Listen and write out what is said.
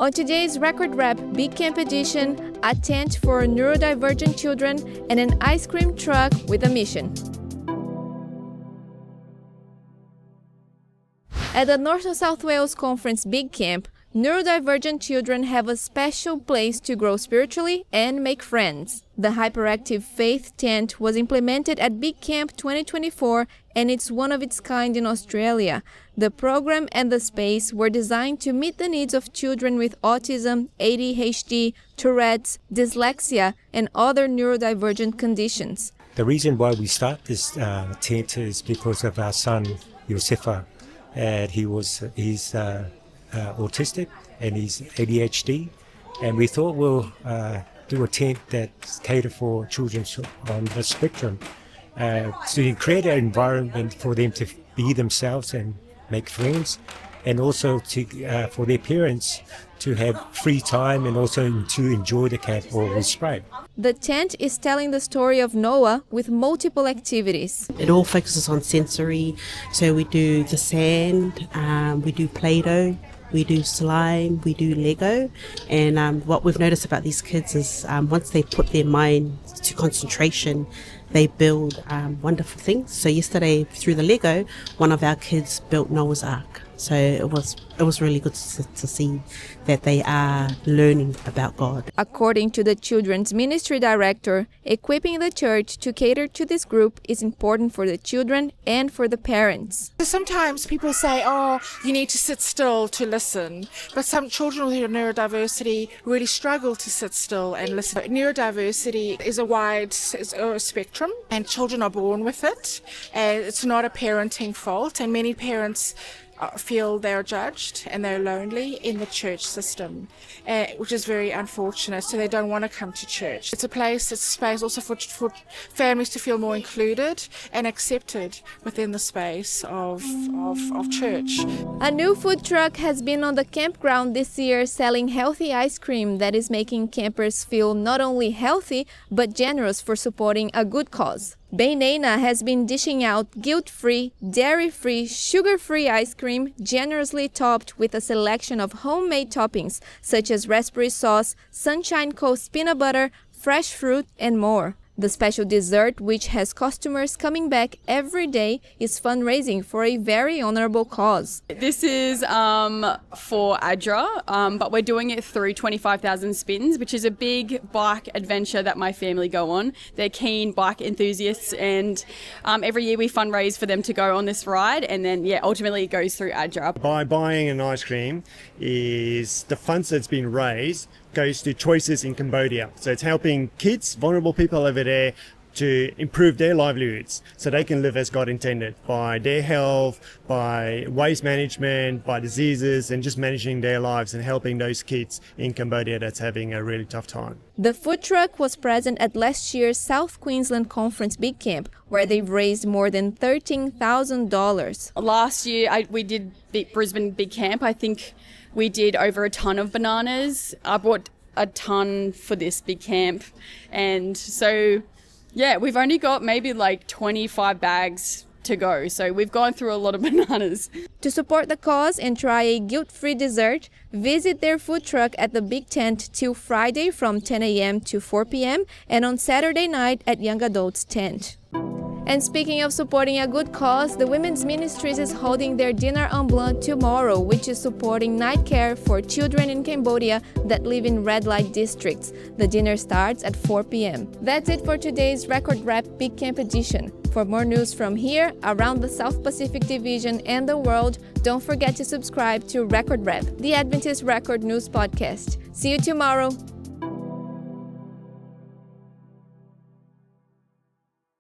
On today's Record Rap Big Camp edition, a tent for neurodivergent children and an ice cream truck with a mission. At the North and South Wales Conference Big Camp, neurodivergent children have a special place to grow spiritually and make friends. The hyperactive faith tent was implemented at Big Camp 2024 and it's one of its kind in Australia. The program and the space were designed to meet the needs of children with autism, ADHD, Tourette's, dyslexia, and other neurodivergent conditions. The reason why we start this tent is because of our son, Yosefa. And he's autistic and he's ADHD. And we thought we'll do a tent that's catered for children on the spectrum. To create an environment for them to be themselves and make friends, and also for their parents to have free time and also to enjoy the camp or respite. The tent is telling the story of Noah with multiple activities. It all focuses on sensory, so we do the sand, we do Play-Doh, we do slime, we do Lego, and what we've noticed about these kids is once they put their mind to concentration, they build wonderful things. So yesterday, through the Lego, one of our kids built Noah's Ark. So it was really good to see that they are learning about God. According to the children's ministry director, equipping the church to cater to this group is important for the children and for the parents. Sometimes people say, you need to sit still to listen. But some children with neurodiversity really struggle to sit still and listen. Neurodiversity is a wide spectrum and children are born with it. And it's not a parenting fault, and many parents feel they're judged and they're lonely in the church system, which is very unfortunate. So they don't want to come to church. It's a space also for families to feel more included and accepted within the space of church. A new food truck has been on the campground this year selling healthy ice cream that is making campers feel not only healthy but generous for supporting a good cause. Bainena has been dishing out guilt-free, dairy-free, sugar-free ice cream generously topped with a selection of homemade toppings such as raspberry sauce, Sunshine Coast peanut butter, fresh fruit, and more. The special dessert, which has customers coming back every day, is fundraising for a very honorable cause. This is for ADRA, but we're doing it through 25,000 Spins, which is a big bike adventure that my family go on. They're keen bike enthusiasts, and every year we fundraise for them to go on this ride, and then ultimately it goes through ADRA. By buying an ice cream, is the funds that's been raised goes to Choices in Cambodia. So it's helping kids, vulnerable people over there, to improve their livelihoods so they can live as God intended, by their health, by waste management, by diseases, and just managing their lives and helping those kids in Cambodia that's having a really tough time. The food truck was present at last year's South Queensland Conference Big Camp, where they've raised more than $13,000. Last year we did Brisbane Big Camp. I think we did over a ton of bananas. I bought a ton for this big camp, and so we've only got maybe like 25 bags to go. So we've gone through a lot of bananas. To support the cause and try a guilt-free dessert, visit their food truck at the Big Tent till Friday from 10 a.m. to 4 p.m. and on Saturday night at Young Adults Tent. And speaking of supporting a good cause, the Women's Ministries is holding their Dinner en Blanc tomorrow, which is supporting night care for children in Cambodia that live in red light districts. The dinner starts at 4 p.m. That's it for today's Record Rap Big Camp edition. For more news from here, around the South Pacific Division and the world, don't forget to subscribe to Record Rap, the Adventist Record News Podcast. See you tomorrow.